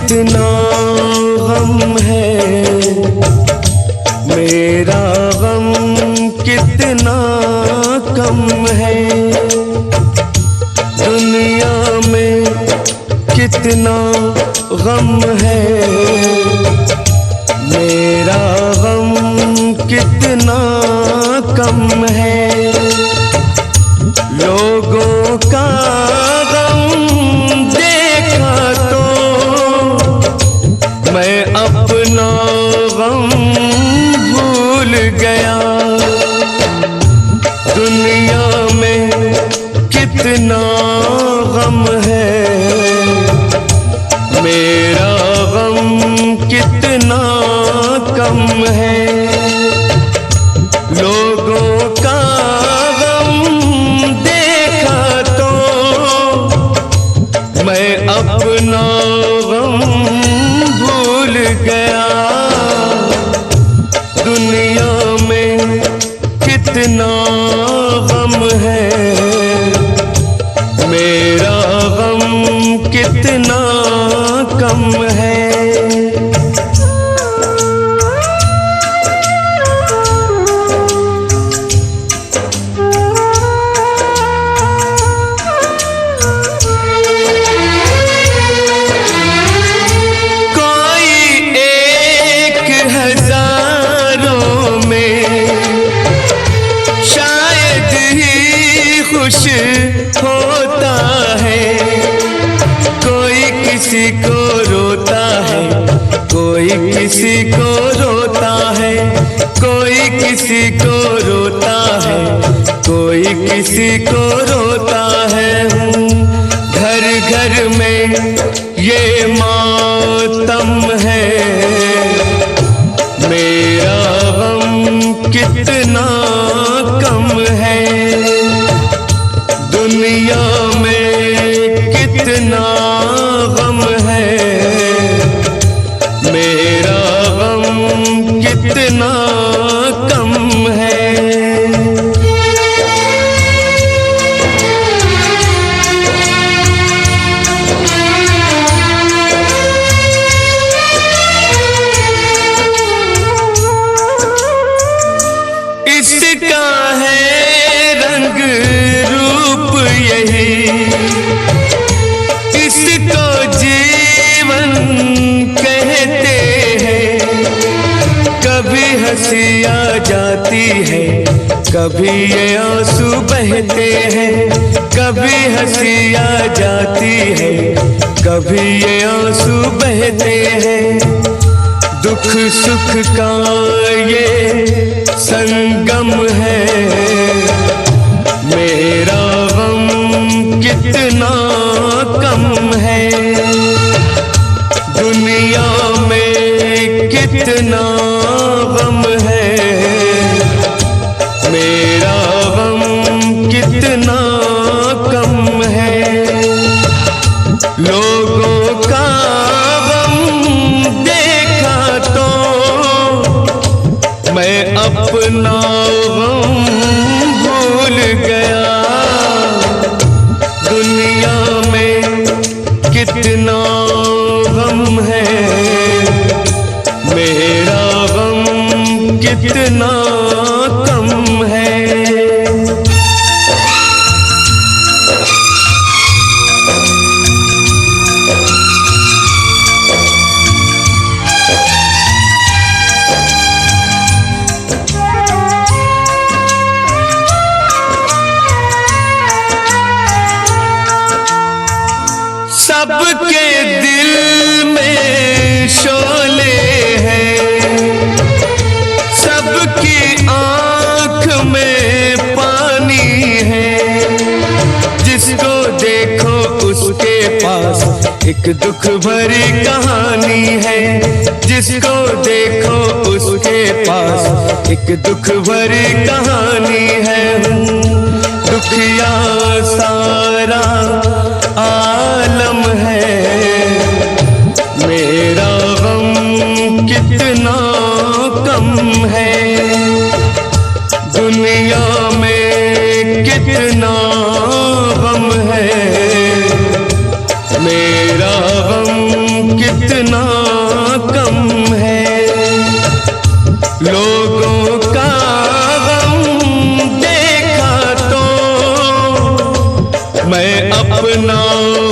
कितना गम है, मेरा गम कितना कम है। दुनिया में कितना गम है, मेरा गम कितना कम है। लोगों का गम देखा तो मैं अपना गम भूल गया। दुनिया में कितना गम है, मेरा गम कितना कम है। लोगों का गम देखा तो मैं अपना गम भूल गया। दुनिया में कितना गम है, मेरा गम कितना कम है। खुश होता है कोई किसी को रोता है, कोई किसी को रोता है, कोई किसी को रोता है, कोई किसी को रोता है। घर घर में ये मातम है, मेरा गम कितना कम है। दुनिया में कितना गम है, मेरा गम कितना कम है। इसका है रंग रूप यही, इसको जीवन कहते हैं। कभी हंसी आ जाती है, कभी ये आंसू बहते हैं। कभी हंसी आ जाती है, कभी ये आंसू बहते हैं। दुख सुख का ये संगम है, मेरा गम कितना कम है। दुनिया में कितना गम है, मेरा गम कितना कम है। लोगों का गम देखा तो मैं अपना गम भूल गया। दुनिया में कितना गम है, मेरा गम कितना कम है। सबके दिल में शोले हैं, सबकी आँख में पानी है। जिसको देखो उसके पास एक दुख भरी कहानी है। जिसको देखो उसके पास एक दुख भरी कहानी है। दुखिया सारा आलम है, मेरा गम कितना कम है। दुनिया में कितना गम है, मेरा गम कितना अपना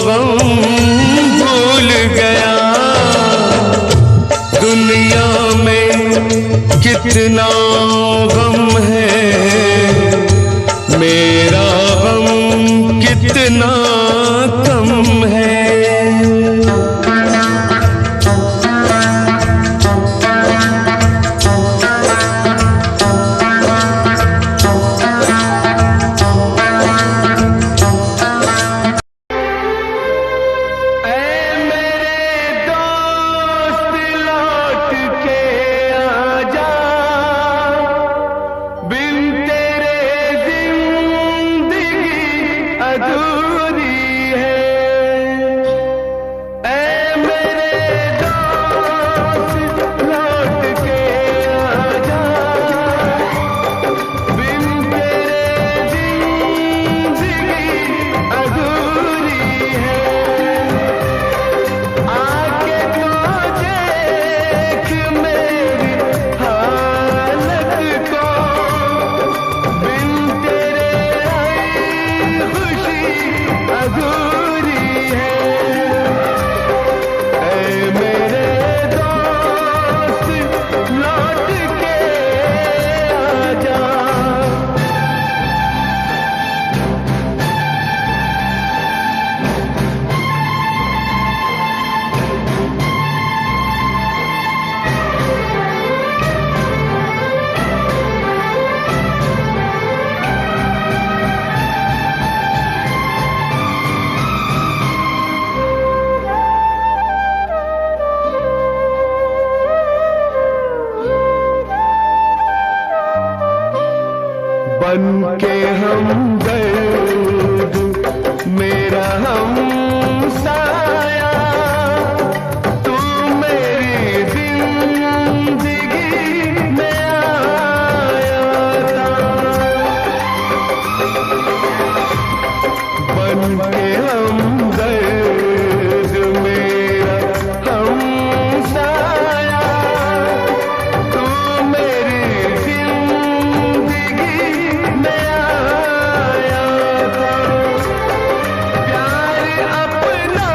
गम भूल गया। दुनिया में कितना गम है, मेरा गम कितना कम है। बन के हमदर्द मेरा हमसाया, तू मेरी जिंदगी में आया था। बन के हमदर्द मेरा हमसाया, तू मेरी जिंदगी में आया था। प्यार अपना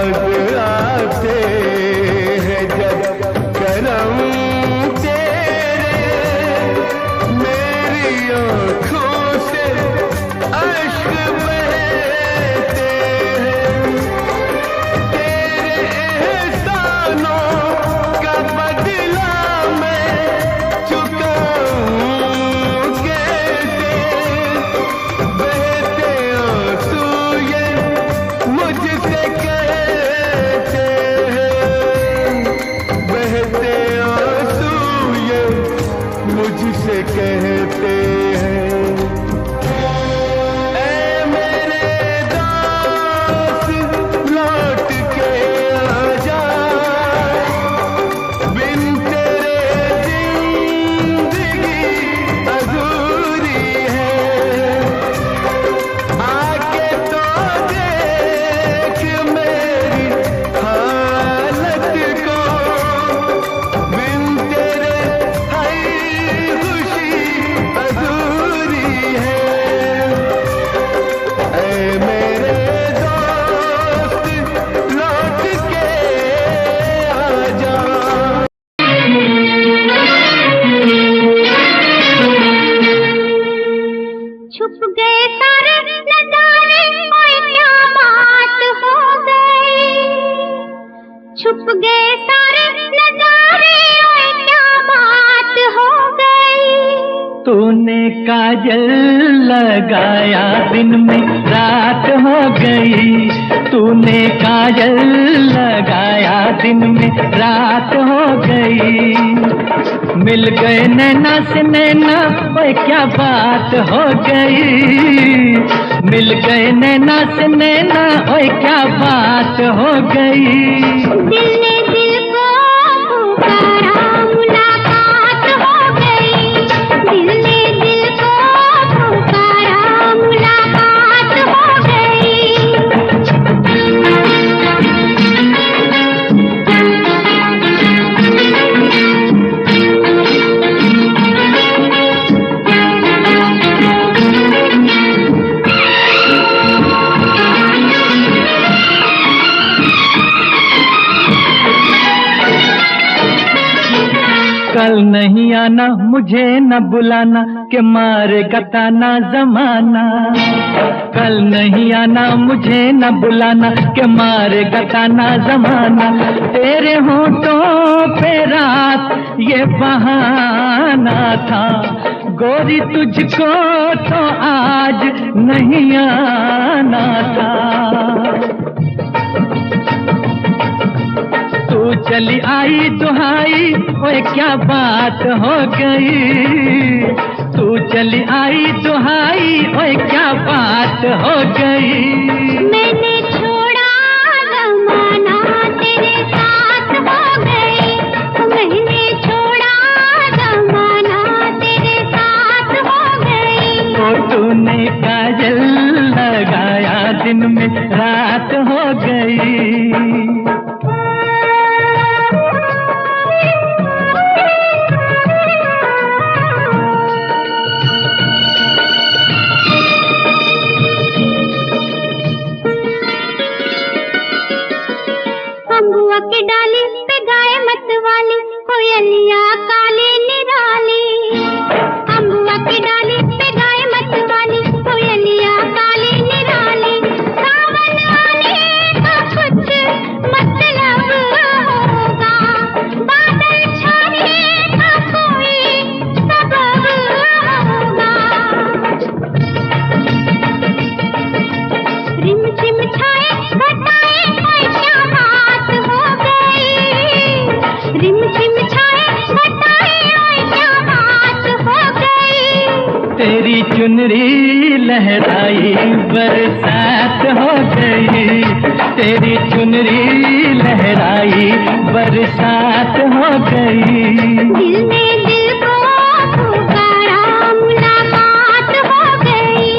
याद आते हैं जब करम तेरे, मेरी आँखों से अश्क बहते हैं। तेरे एहसानों का बदला मैं चुकाऊं कैसे, बहते आंसू ये मुझसे कहते हैं, बहते आंसू ये मुझसे कहते हैं। ऐ मेरे दोस्त लौट के आजा, बिन तेरे जिंदगी अधूरी है। आके तो देख मेरी हालत को, बिन तेरे हई खुशी अधूरी है। ऐ मेरे दोस्त लौट के आजा। छुप गए सारे नजारे, ओए क्या बात हो गई। छुप गए सारे नजारे, ओए क्या बात हो गई। तूने काजल लगाया दिन में रात हो गई, तूने काजल लगाया दिन में रात हो गई। मिल गए नैना से नैना, ओए क्या बात हो गई। मिल गए नैना से नैना, ओए क्या बात हो गई। दिल ने दिल को पुकारा, मुलाकात हो गई। दिल ने दिल को पुकारा, मुलाकात हो गई। कल नहीं आना, मुझे न बुलाना, के मारे गताना जमाना। कल नहीं आना, मुझे न बुलाना, के मारे गताना जमाना। तेरे होठों पे रात ये बहाना था, गोरी तुझको तो आज नहीं आना था। तू चली आई दुहाई, ओए क्या बात हो गई। तू चली आई दुहाई, ओए क्या बात हो गई। मैंने छोड़ा जमाना, तेरे साथ हो गई। मैंने छोड़ा जमाना, तेरे साथ हो गई। तो तूने काजल लगाया दिन में रात हो गई। अम्बुआ की डाली पे गाए मत वाली, कोयलिया काली निराली। अम्बुआ की डाली पे गाए मत वाली, कोयलिया काली निराली। सावन आने का कुछ मतलब होगा, बादल छाने का कोई सबब होगा। रिमझिम छाए घटाए, ओए क्या बात हो गई। रिमझिम छाए घटाए, ओए क्या बात हो गई। तेरी चुनरी लहराई बरसात हो गई। तेरी चुनरी लहराई बरसात हो गई। दिल ने दिल को पुकारा, मुलाकात हो गई।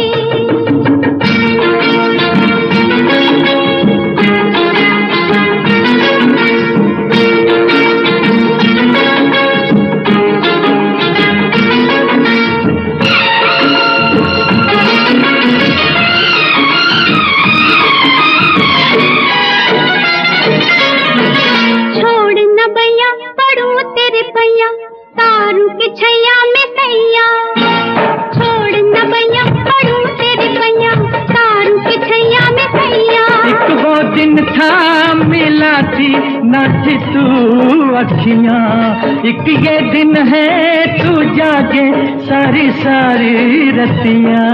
न थी तू अखियां, एक ये दिन है तू जागे सारी सारी रतियां।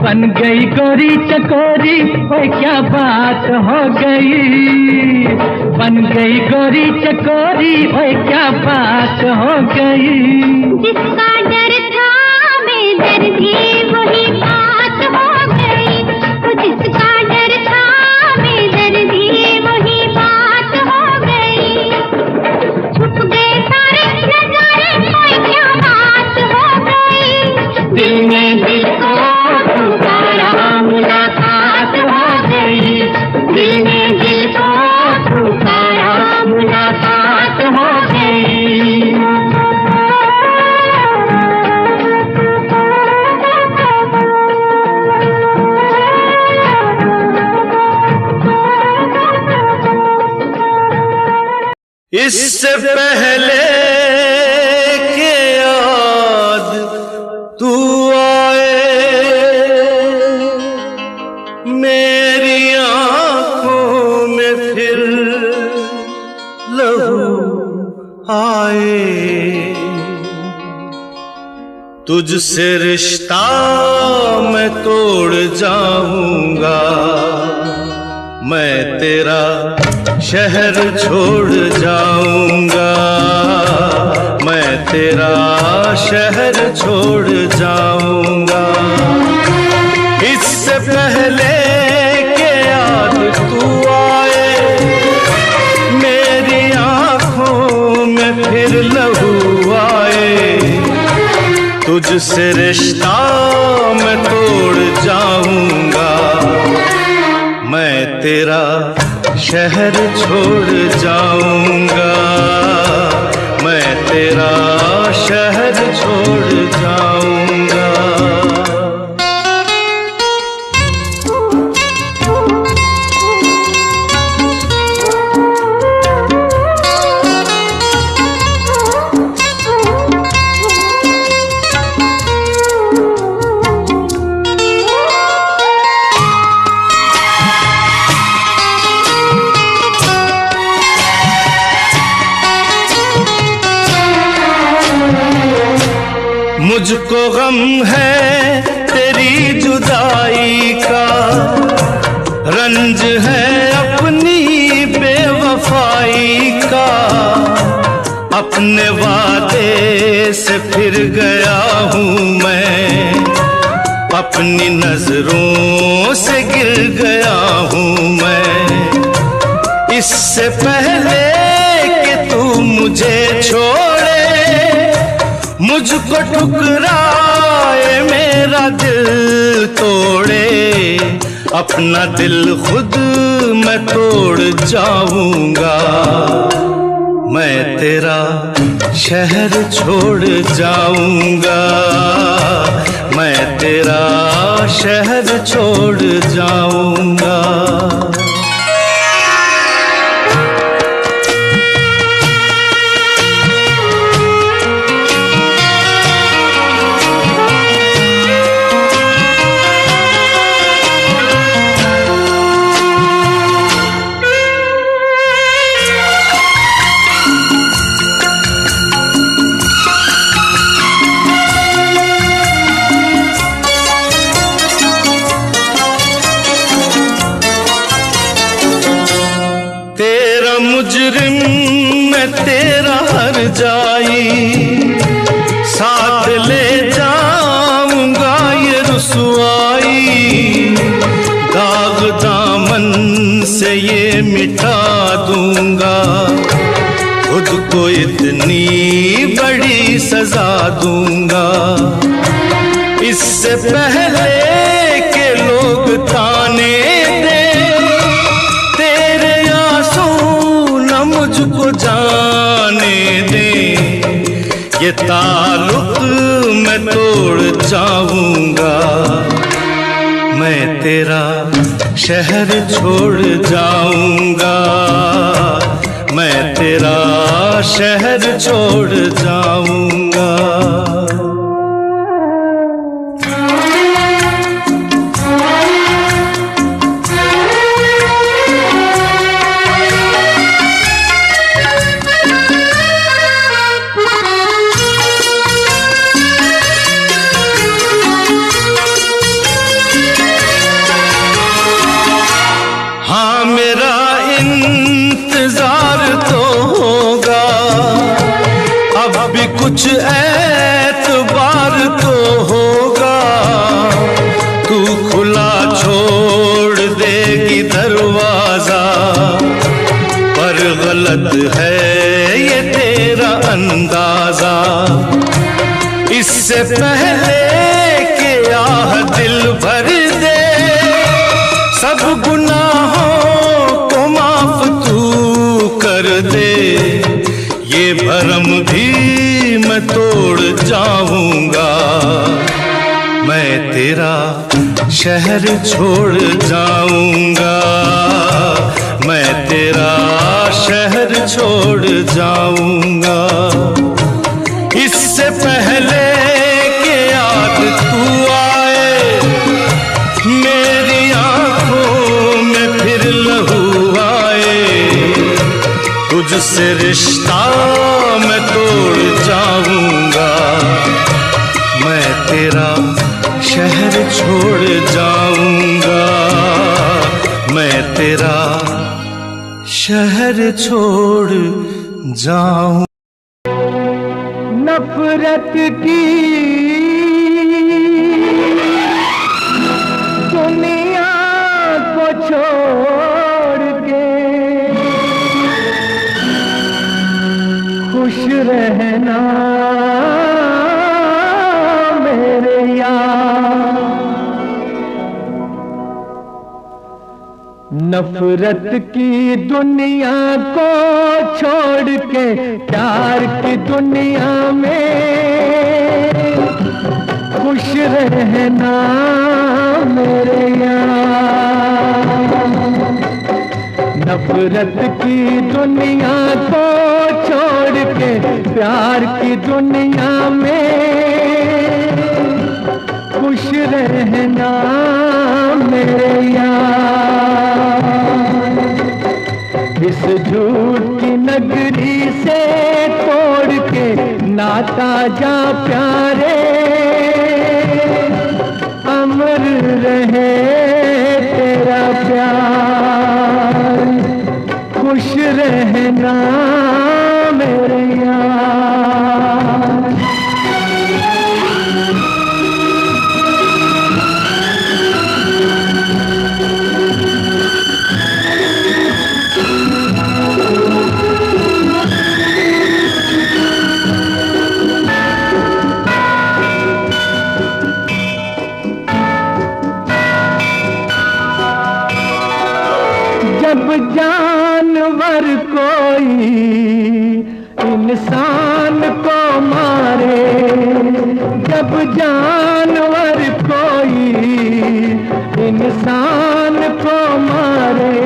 बन गई गोरी चकोरी, ओए क्या बात हो गई। बन गई गोरी चकोरी, ओए क्या बात हो गई। जिसका डर था बेदर्दी वही बात हो गई। वो जिसका डर था बेदर्दी वही बात हो गई। छुप गए सारे नजारे, ओए क्या बात हो गई। दिल में दिल को पुकारा, मुलाकात हो गई। दिल में दिल को पुकारा, मुलाकात हो गई। इससे पहले के याद तू आए, मेरी आंखों में फिर लहू आए। तुझसे रिश्ता मैं तोड़ जाऊंगा, मैं तेरा शहर छोड़ जाऊंगा, मैं तेरा शहर छोड़ जाऊंगा। इससे पहले के याद तू आए, मेरी आंखों में फिर लहू आए। तुझसे रिश्ता मैं तोड़ जाऊंगा, मैं तेरा शहर छोड़ जाऊंगा, मैं तेरा शहर छोड़ जाऊंगा। मुझको गम है तेरी जुदाई का, रंज है अपनी बेवफाई का। अपने वादे से फिर गया हूँ मैं, अपनी नजरों से गिर गया हूँ मैं। इससे पहले कि तू मुझे छोड़े, मुझको ठुकराए, मेरा दिल तोड़े, अपना दिल खुद मैं तोड़ जाऊंगा, मैं तेरा शहर छोड़ जाऊंगा, मैं तेरा शहर छोड़ जाऊंगा। मुजरिम मैं तेरा हर जाई, साथ ले जाऊंगा ये रुसवाई। दाग दामन से ये मिटा दूंगा, खुद को इतनी बड़ी सजा दूंगा। इससे पहले के लोग ताने दे, मुझको जाने दे, ये ताल्लुक मैं तोड़ जाऊंगा, मैं तेरा शहर छोड़ जाऊंगा, मैं तेरा शहर छोड़ जाऊंगा। है ये तेरा अंदाजा। इससे पहले कि आह दिल भर दे, सब गुनाहों को माफ तू कर दे। ये भरम भी मैं तोड़ जाऊंगा, मैं तेरा शहर छोड़ जाऊंगा, मैं तेरा शहर छोड़ जाऊंगा। इससे पहले कि याद तू आए, मेरी आंखों में फिर लहू आए, तुझसे रिश्ता मैं तोड़ जाऊंगा, मैं तेरा शहर छोड़ जाऊंगा, मैं तेरा शहर छोड़ जाऊं। नफरत की दुनिया को छोड़ के खुश रहना मेरे यार। नफरत की दुनिया को छोड़ के प्यार की दुनिया में खुश रहना मेरे यार। नफरत की दुनिया को छोड़ के प्यार की दुनिया में खुश रहना मेरे यार। इस झूठ की नगरी से तोड़ के नाता जा प्यारे, अमर रहे तेरा प्यार, खुश रहना मेरे यार। जब जानवर कोई इंसान को मारे, जब जानवर कोई इंसान को मारे,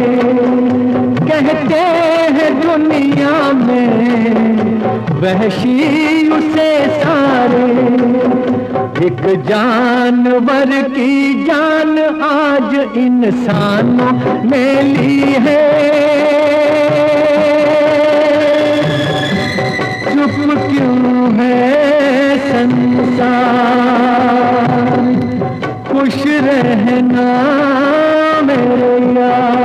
कहते हैं दुनिया में वहशी उसे सारे। एक जानवर की जान आज इंसानों ने ली है, चुप क्यों है संसार, खुश रहना मेरे यार।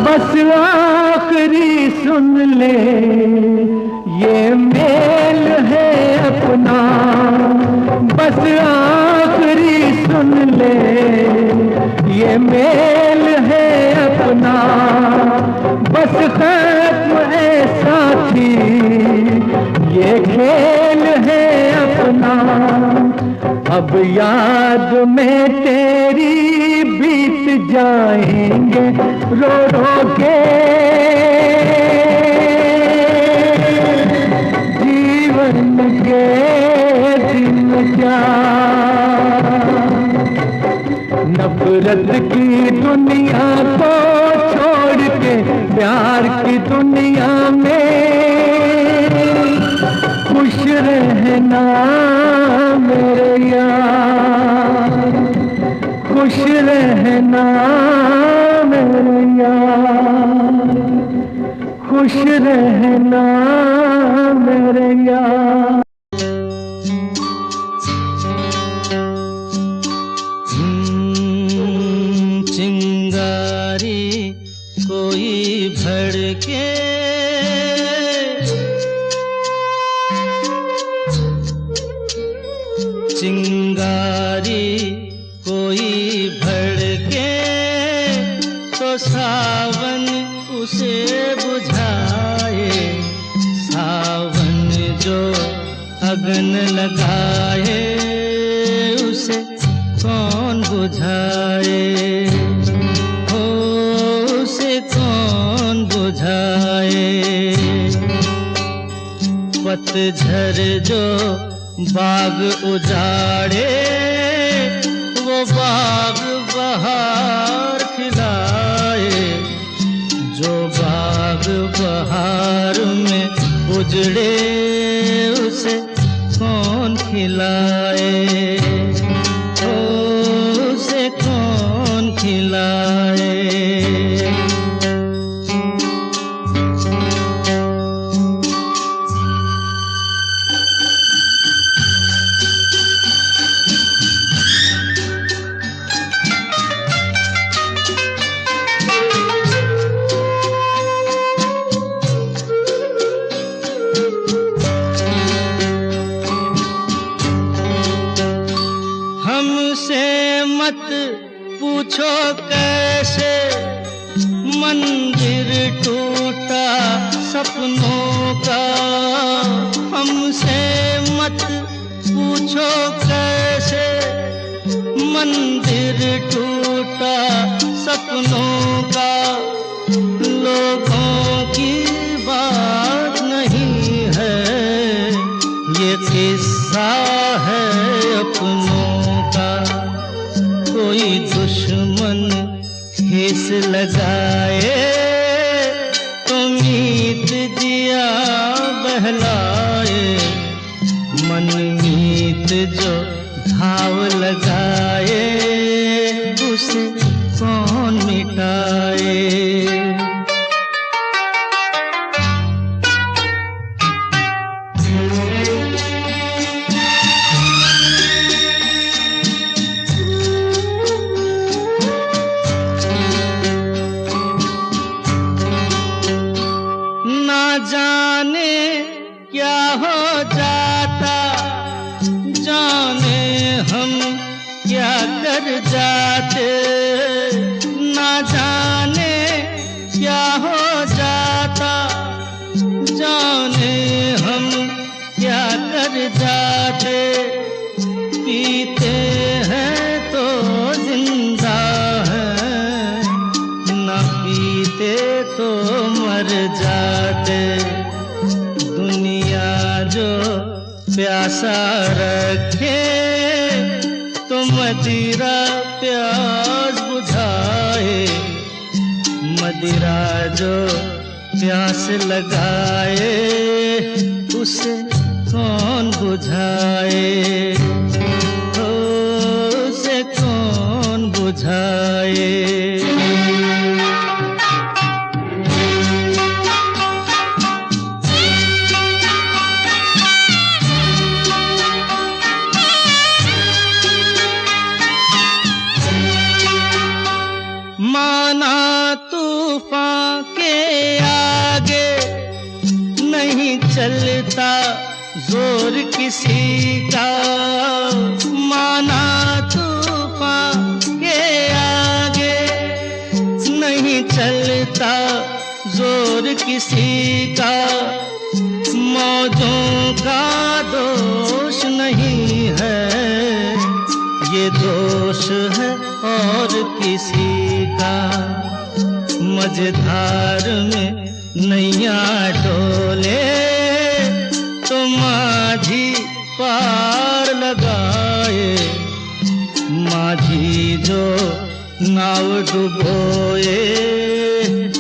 बस आखिरी सुन ले ये मेल है अपना, बस आखिरी सुन ले ये मेल है अपना। बस खत्म है साथी ये खेल है अपना। अब याद में तेरी बीत जाएंगे रो रो के, जीवन के दिन क्या। नफरत की दुनिया को छोड़ के प्यार की दुनिया में खुश रहना मेरे यार, खुश रहना मेरे चिंगारी कोई भड़के तो सावन उसे बुझाए, सावन जो अगन लगाए उसे कौन बुझाए, हो उसे कौन बुझाए। पतझर जो बाग उजाड़े वो बाग बहार खिलाए, जो बाग बहार में उजड़े उसे कौन खिलाए, ओ उसे कौन खिलाए। पूछो कैसे मंदिर टूटा सपनों का, हमसे मत पूछो कैसे मंदिर टूटा सपनों का। लोगों की बात नहीं है ये किस्सा है अपनों का। कोई दुश्मन ठेस लगाए तो मीत दिया बहलाए, मनमीत जो घाव लगाए उसे कौन मिटाए। जाने क्या हो जाता, जाने हम क्या कर जाते, ना जाने क्या हो जाता, जाने हम क्या कर जाते। पीते हैं तो जिंदा हैं, ना पीते तो मर जाते। दुनिया जो प्यासा रखे तो मदिरा प्यास बुझाए, मदिरा जो प्यास लगाए उसे कौन बुझाए, ओ उसे कौन बुझाए। माना तूफान के आगे नहीं चलता जोर किसी का, माना तूफान के आगे नहीं चलता जोर किसी का। मौजों का दोष नहीं है ये दोष है और किसी का। मझधार में नैया डोले तो माझी पार लगाए, माझी जो नाव डुबोए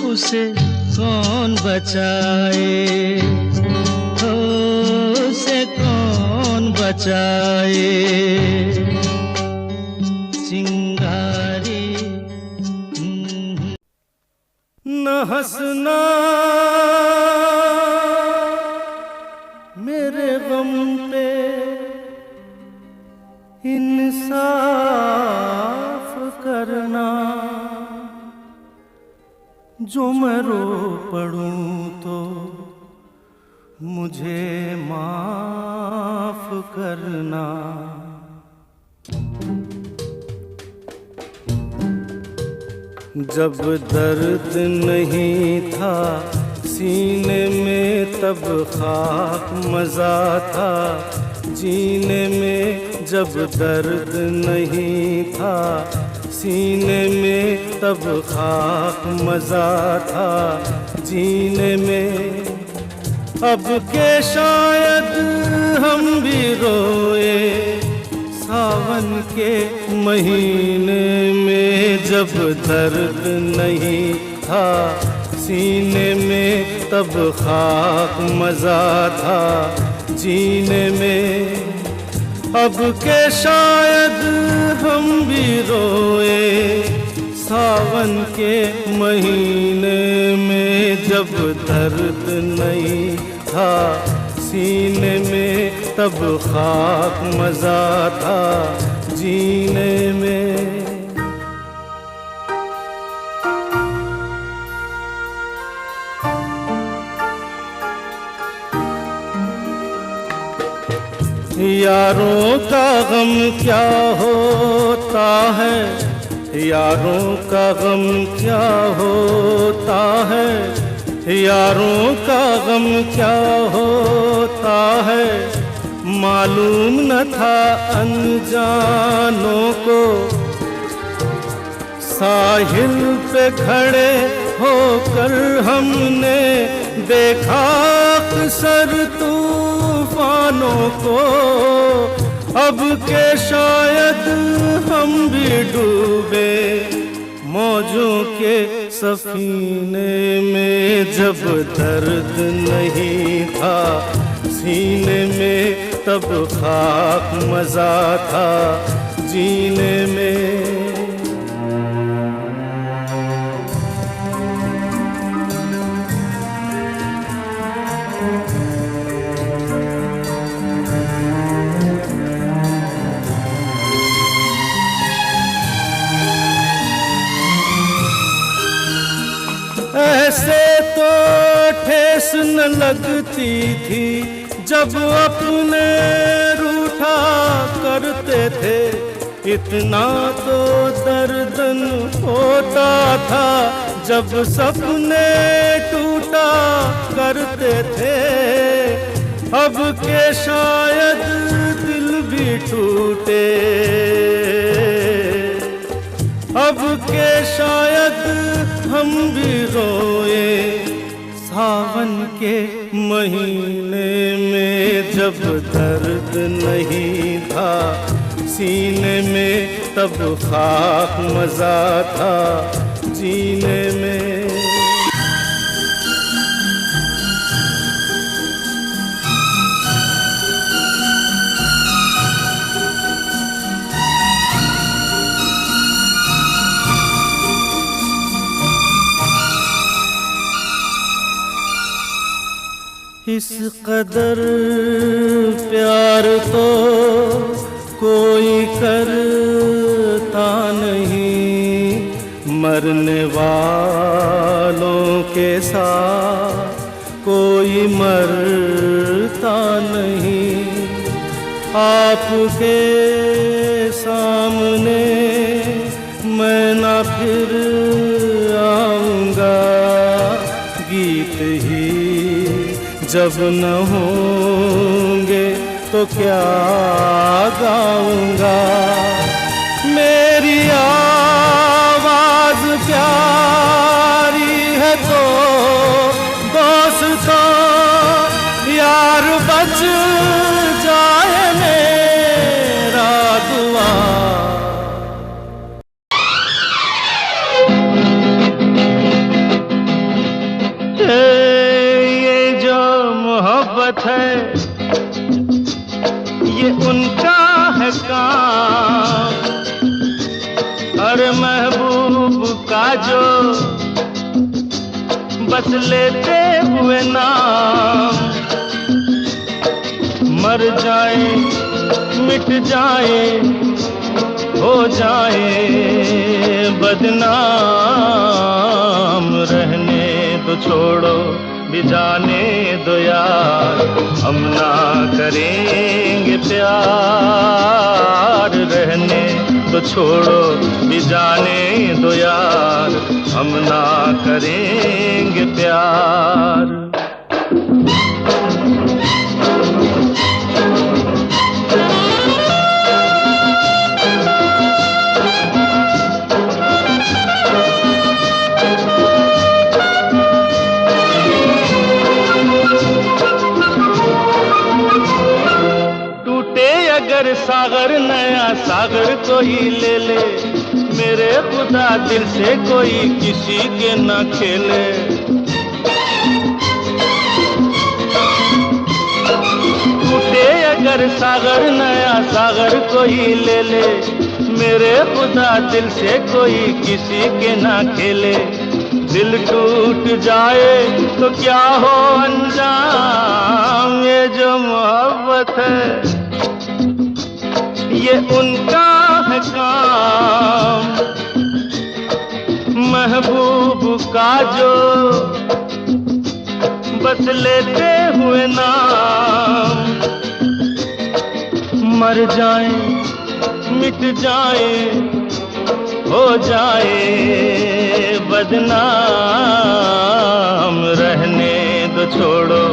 उसे कौन बचाए, उसे कौन बचाए। चिंगारी न हंसना मेरे गम पे, इंसाफ करना। जो मैं रो पड़ूं तो मुझे माफ करना। जब दर्द नहीं था सीने में तब खाक मजा था जीने में। जब दर्द नहीं था सीने में तब खाक मजा था जीने में। अब के शायद हम भी रोए सावन के महीने में। जब दर्द नहीं था सीने में तब खाक मजा था जीने में। अब के शायद हम भी रोए सावन के महीने में। जब दर्द नहीं था सीने में तब खाक मजा था जीने में। यारों का गम क्या होता है, यारों का गम क्या होता है, यारों का गम क्या होता है। मालूम न था अनजानों को साहिल पे खड़े होकर हमने देखा अक्सर तूफानों को। अब के शायद हम भी डूबे मौजों के सफीने में। जब दर्द नहीं था सीने में तब खाक मजा था जीने में। ऐसे तो ठेस न लगती थी जब अपने रूठा करते थे। इतना तो दर्दन होता था जब सपने टूटा करते थे। अब के शायद दिल भी टूटे, अब के शायद हम भी रोए सावन के महीने में। जब दर्द नहीं था सीने में तब खाक मजा था जीने में। इस कदर प्यार तो कोई करता नहीं, मरने वालों के साथ कोई मरता नहीं। आपके सामने मैं ना फिर आऊँगा, गीत ही जब न होंगे तो क्या गाऊंगा। मेरी आवाज प्यारी है तो दोस्तों यार बच जाए मेरा दुआ। मोहब्बत है ये उनका है काम, अरे महबूब का जो बस लेते हुए नाम। मर जाए मिट जाए हो जाए बदनाम, रहने तो छोड़ो भी जाने दो यार, हम ना करेंगे प्यार। रहने तो छोड़ो भी जाने दो यार, हम ना करेंगे प्यार। अगर सागर नया सागर कोई ले ले, मेरे खुदा दिल से कोई किसी के ना खेले। टूटे अगर सागर नया सागर कोई ले ले, मेरे खुदा दिल से कोई किसी के ना खेले। दिल टूट जाए तो क्या हो अंजाम, ये जो मोहब्बत है ये उनका है काम। महबूब का जो बस लेते हुए नाम, मर जाए मिट जाए हो जाए बदनाम। रहने दो छोड़ो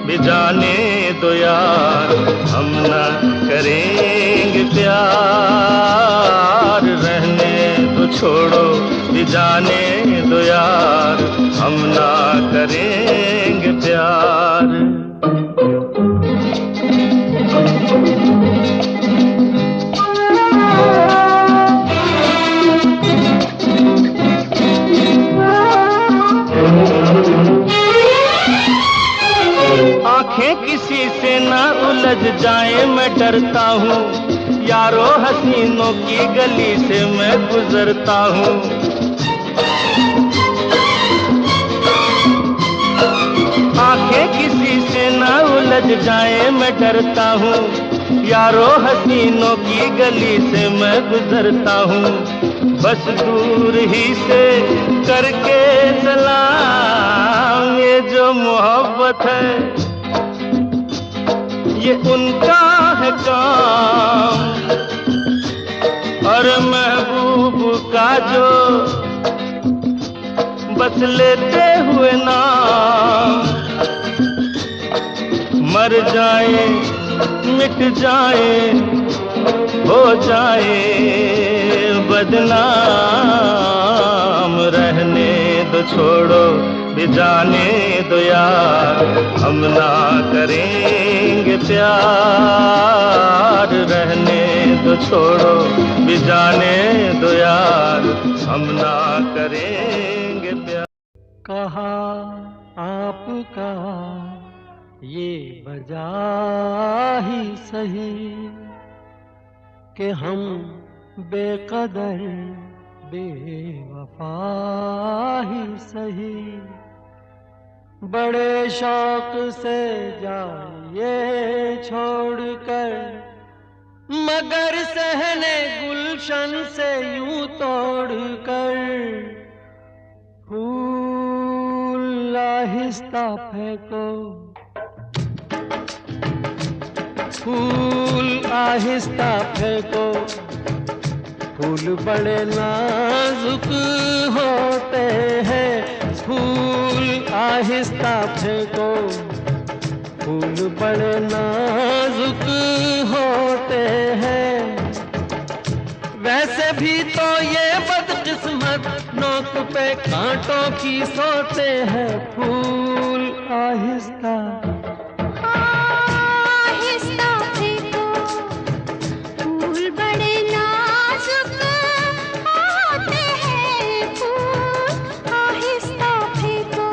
भी जाने दो यार, हम ना करेंगे प्यार। रहने दो छोड़ो भी जाने दो यार, हम ना करेंगे प्यार। आंखें किसी से ना उलझ जाए मैं डरता हूँ, यारो हसीनों की गली से मैं गुजरता हूँ। आंखें किसी से ना उलझ जाए मैं डरता हूँ, यारो हसीनों की गली से मैं गुजरता हूँ। बस दूर ही से करके सलाम, ये जो मोहब्बत है ये उनका है काम। और महबूब का जो बस लेते हुए नाम, मर जाए मिट जाए हो जाए बदनाम। रहने दो छोड़ो भी जाने दो यार, हम ना करेंगे प्यार। रहने दो छोड़ो भी जाने दो यार, हम ना करेंगे प्यार। कहा आपका ये वजह ही सही कि हम बेकदर बेवफा ही सही। बड़े शौक से जाइए छोड़कर, मगर सहने गुलशन से यूं तोड़कर। फूल आहिस्ता फेंको, फूल आहिस्ता फेंको। फूल बड़े नाजुक होते हैं, फूल आहिस्ता फेंको। फूल बड़े नाजुक होते हैं। वैसे भी तो ये बदकिस्मत नोक पे कांटों की सोते हैं। फूल आहिस्ता आहिस्ता फेंको, फूल बड़े नाजुक होते हैं। फूल आहिस्ता फेंको।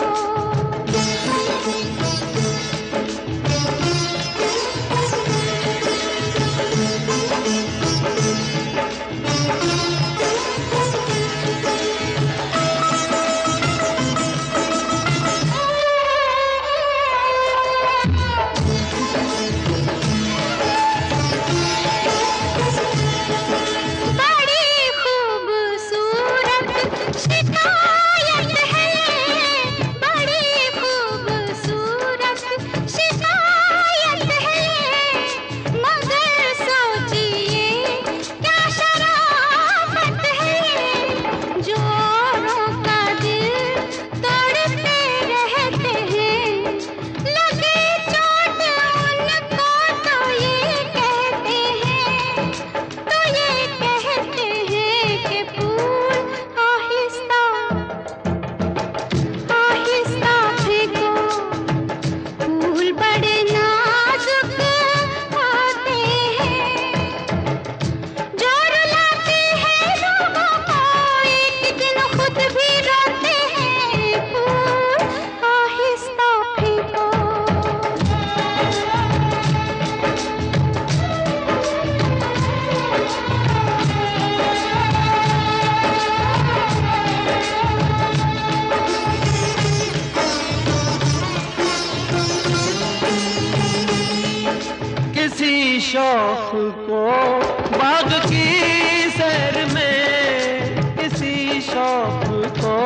बाग की सैर में, इसी शौक को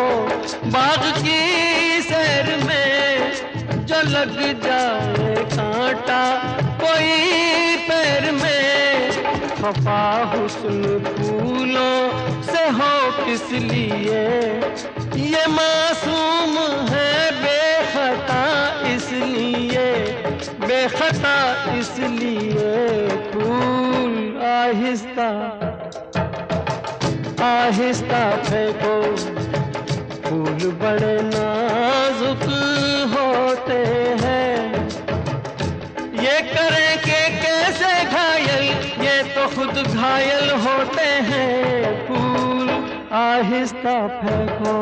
बाग की सैर में, जो लग जाए कांटा कोई पैर में, खफा हुस्न फूलों से हो किस लिए, ये मासूम है बेखता इसलिए, बेखता इसलिए। फूल आहिस्ता आहिस्ता फेंको, फूल बड़े नाजुक होते हैं, ये करें कि कैसे घायल, ये तो खुद घायल होते हैं। फूल आहिस्ता फेंको।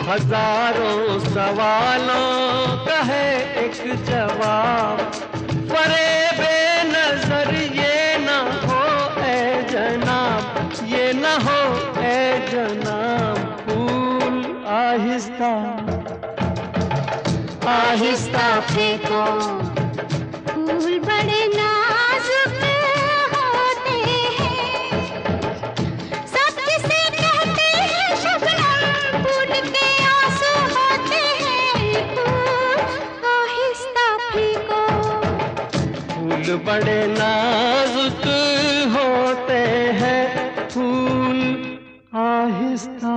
हजारों सवालों का है एक जवाब, फरेबे नजर ये न हो ए जनाब, ये न हो ए जनाब। फूल आहिस्ता आहिस्ता फेंको, फूल बड़े नाजुक होते हैं, सब जिसे कहते हैं शबनम, फूल के आंसू होते हैं। फूल आहिस्ता फेंको, फूल बड़े नाजुक होते हैं, फूल आहिस्ता।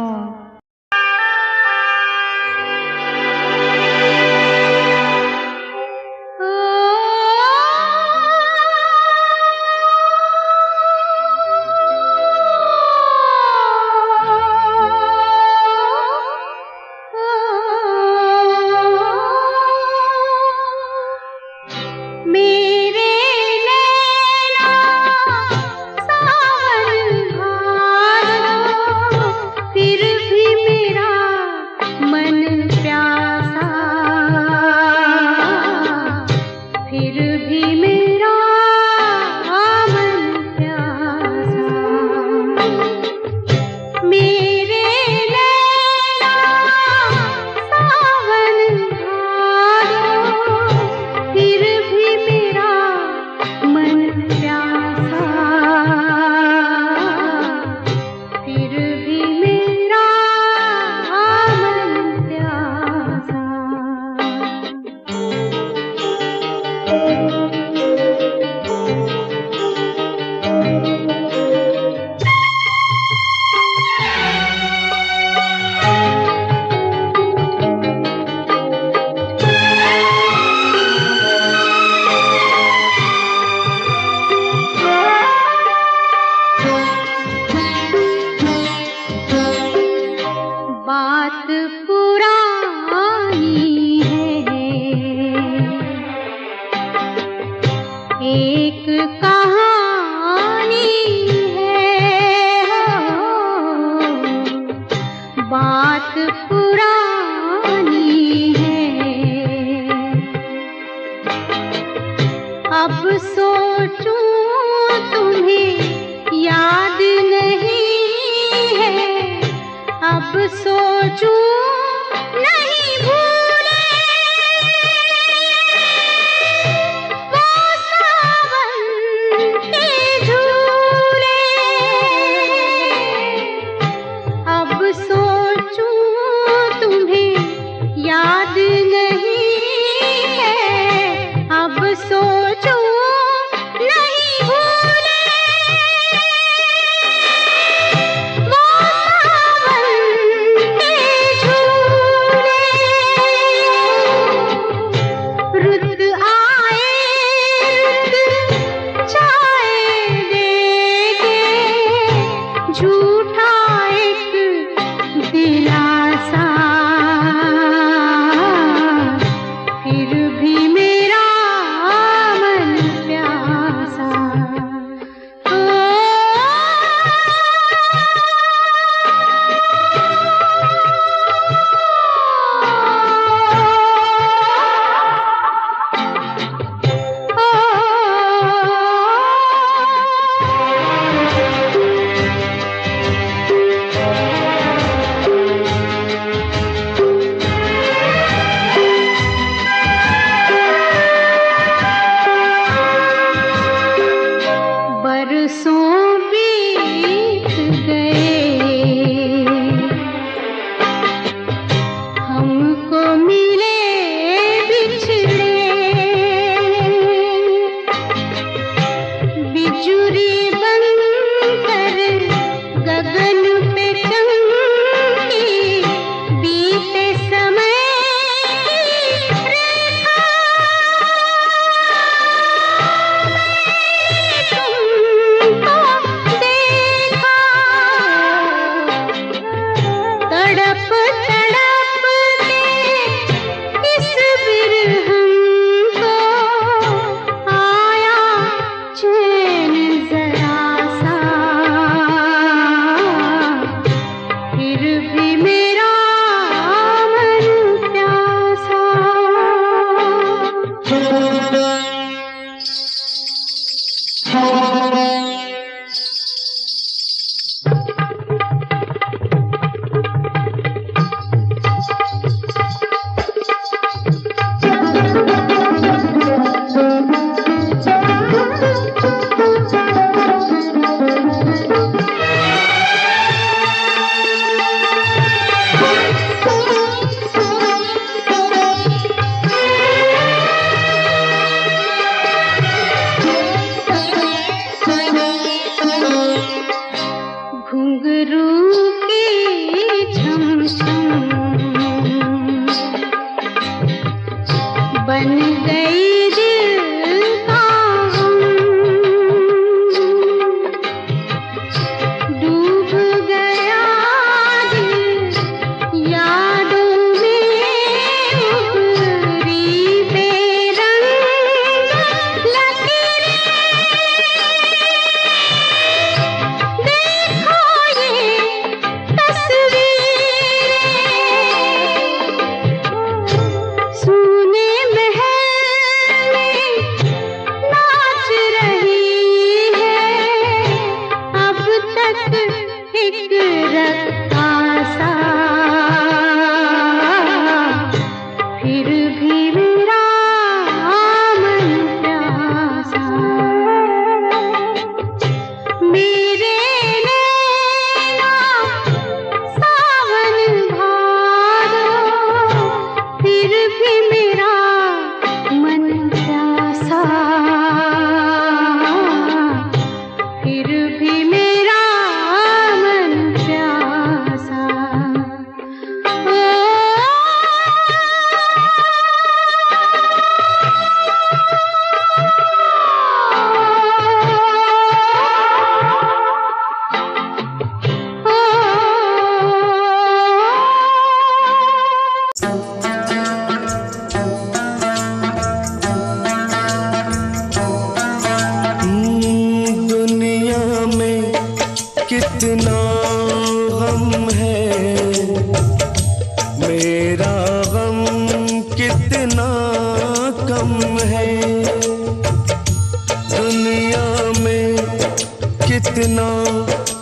कितना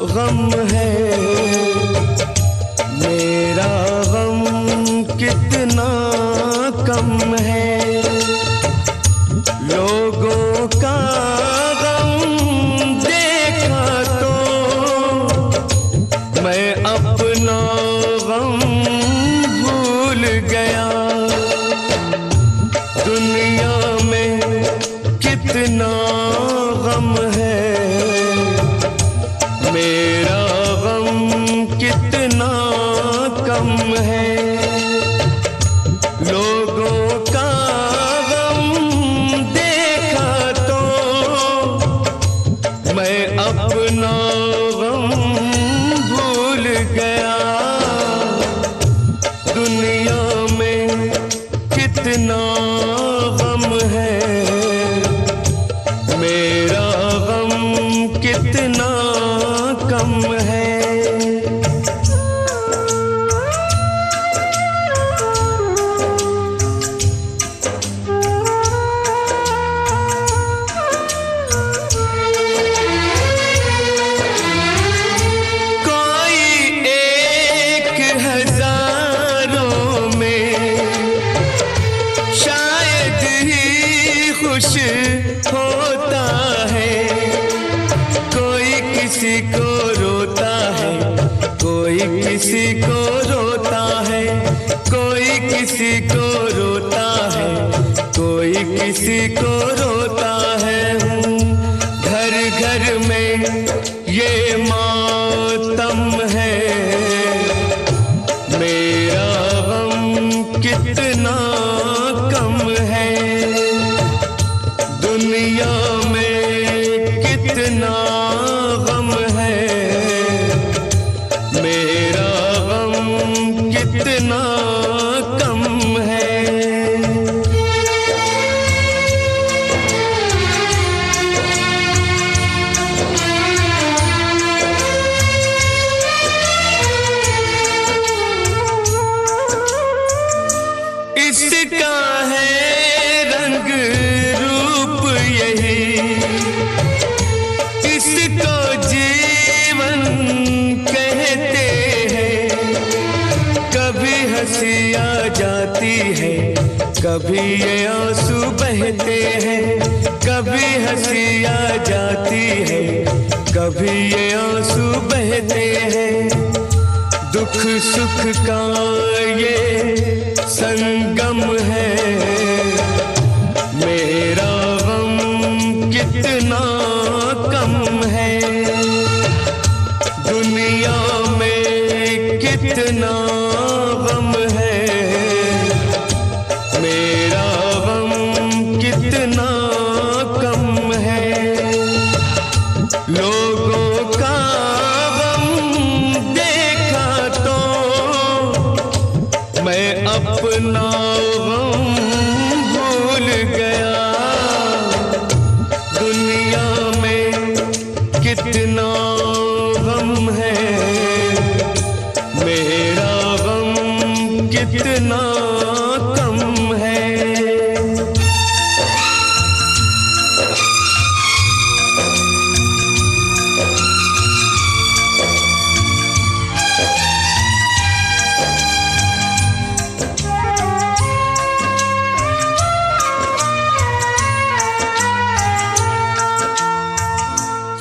गम है, मेरा गम कितना कम है। लोगों का गम देखा तो मैं अपना गम भूल गया। दुनिया में कितना गम है, मेरा गम कितना कम है। लोगों का गम देखा तो मैं अपना गम भूल गया। दुनिया में कितना गम है, मेरा गम कितना कम है। कोई एक हजारों में शायद ही खुश होता है। कोई किसी को रोता है, कोई किसी को रोता है, कोई किसी को रोता है, कोई किसी को रोता है। घर घर में ये मातम है, मेरा गम कितना कम है। दुनिया में कितना गम है, मेरा गम इसका है रंग रूप यही, इसको जीवन कहते हैं। कभी हंसी आ जाती है, कभी ये आंसू बहते हैं। कभी हंसी आ जाती है, कभी ये आंसू बहते हैं। दुख सुख का ये संगम है, मेरा गम कितना कम है। दुनिया में कितना गम है, मेरा गम कितना कम है। लोगों का मैं अपना गम भूल गया। दुनिया में कितना गम है, मेरा गम कितना कम है।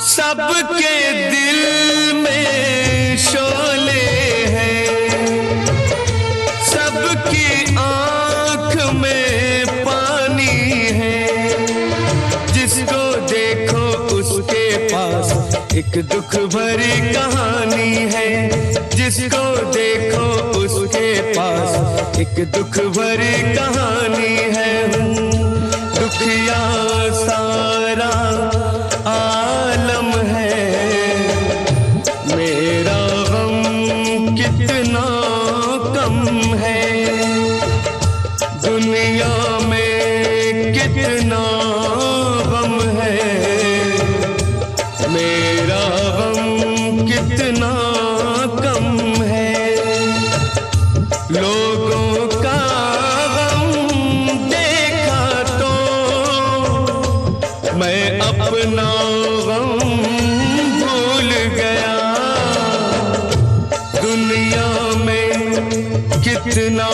सबके दिल में शोले हैं, सबकी आंख में पानी है। जिसको देखो उसके पास एक दुख भरी कहानी है। जिसको देखो उसके पास एक दुख भरी कहानी है। दुखिया सारा आलम है, मेरा गम कितना कम है। दुनिया में कितना गम है, मेरा गम कितना कम है। लोगों का गम देखा तो मैं अपना गम भूल गया। दुनिया में कितना